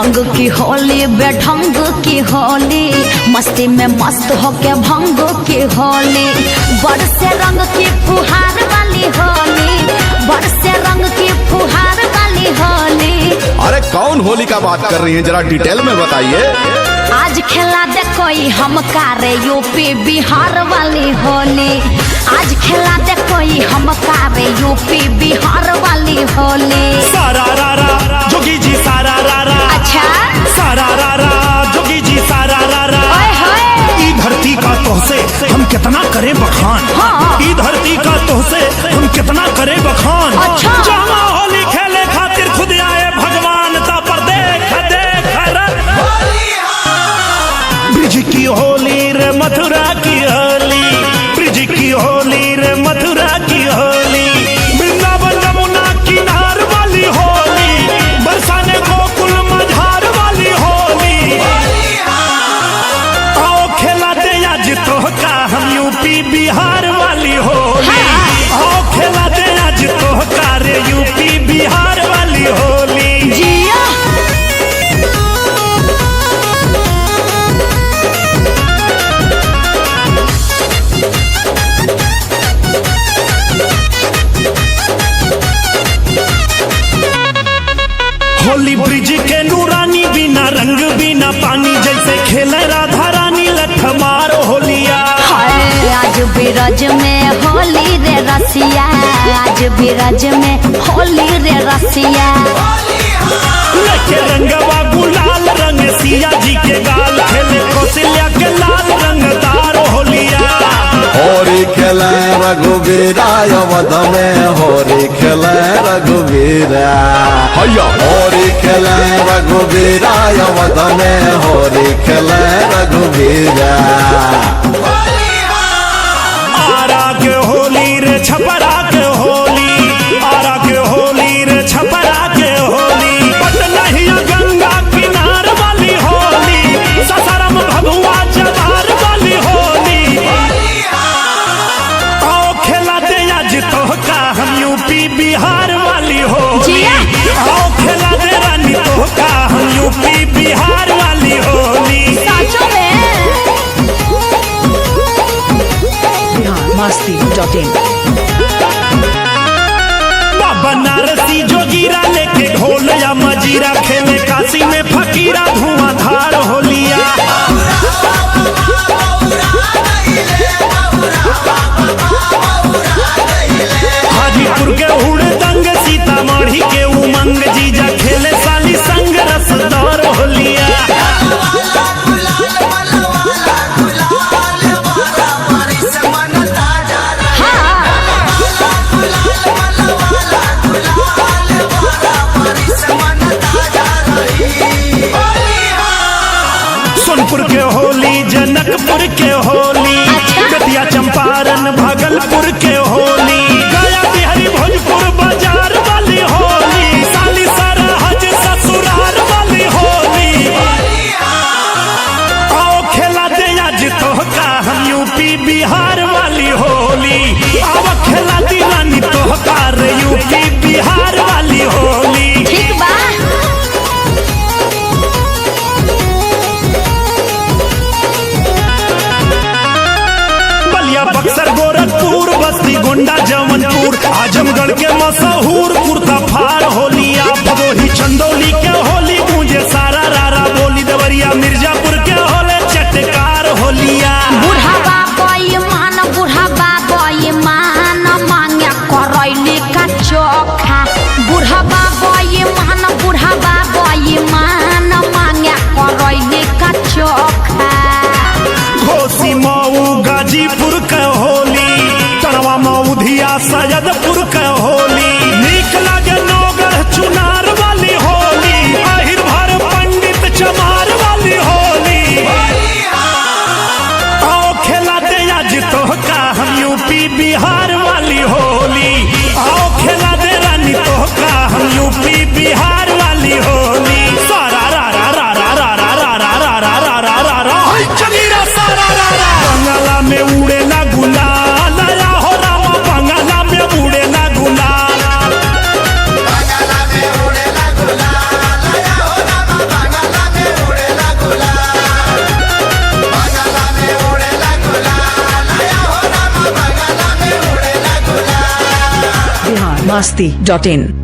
ढंग की होली बेढंग की होली, मस्ती में मस्त होके भंग की होली, बरसे रंग की फुहार वाली होली, बरसे रंग की फुहार वाली होली। अरे कौन होली का बात कर रही है, जरा डिटेल में बताइए। आज खेला दे कोई हम कारे यूपी बिहार वाली होली, आज खेला दे कोई हम कारे यूपी बिहार वाली होली। सारा रारा जोगी जी सारा रारा, अच्छा सारा रारा जोगी जी सारा रारा। ई धरती का तोहसे हम कितना करें बखान, हाँ। ई धरती का तोहसे हम कितना करें बखान। अच्छा। जहाँ होली खेले खातिर खुद आए भगवान ता पर देख देख ब्रिज की होली रे मथुरा की होली, ब्रिज की होली रे मथुरा की होली, वृंदावन यमुना किनार वाली होली, बरसाने गोकुल मझार वाली होली। आओ खिलाते आज तोहका हम यूपी बिहार वाली होली, आओ खिलाते आज तोहका रे यूपी बिहार वाली होली। जिया होली ब्रिज के नूरानी बिना रंग बिना पानी, जैसे खेले राधा रानी लठमार होलिया। हाय आज बिरज में होली रे रसिया, आज बिरज में होली रे रसिया। लेके रंगवा गुलाल रंग सिया जी के गाल, खेले कौशल्या के लाल रंगदार होलिया। होरी खेले रघुवीरा अवध में, होरी खेले रघुवीरा हैया, होरी खेले रघुवीरा अवध में, होरी खेले रघुवीरा। आरा के होली रे छपरा के होली, आरा के होली रे छपरा के होली, पटनहिया गंगा किनार वाली होली, ससारम भभुआ जवार वाली होली। आओ खिलाते आज तोहका हम यूपी बिहार वाली होली, आओ खिलाते रानी तोहका हम यूपी बिहार वाली होली। साचो में masti.in बाबा नारसी जोगीरा लेके ढोल या मजीरा, खेले काशी में फकीरा धुआंधार होलिया। हाजीपुर के हुड़दंग सीतामढ़ी के उमंग, जीजा खेले साली संग रसदार होलिया। सोनपुर के होली, जनकपुर के होली, बेतिया चंपारण भागलपुर के होली, गया बिहारी भोजपुर बाजार वाली होली, साली सरहज ससुराल वाली होली। आओ खिलाते आज तोहका हम यूपी बिहार वाली होली, आओ खिलाती रानी तोहका रे यूपी बिहार वाली होली। ठीक बा। बलिया बक्सर गोरखपुर बस्ती गोंडा जौनपुर, आजमगढ़ के मशहूर कुर्ता फार होलिया। भदोही चंदौली के होली गूंजे सारा रारा बोली, देवरिया मिर्जापुर के होले चटकार होलिया। बूढ़ा बाबा मान, बूढ़ा बाबा मान मांगे करैली का चोखा, बूढ़ा बाबा मान, बूढ़ा बाबा मान मांगे करैली का चोखा। घोसी मऊ गाजीपुर के होली, तड़वा मऊधिया masti.in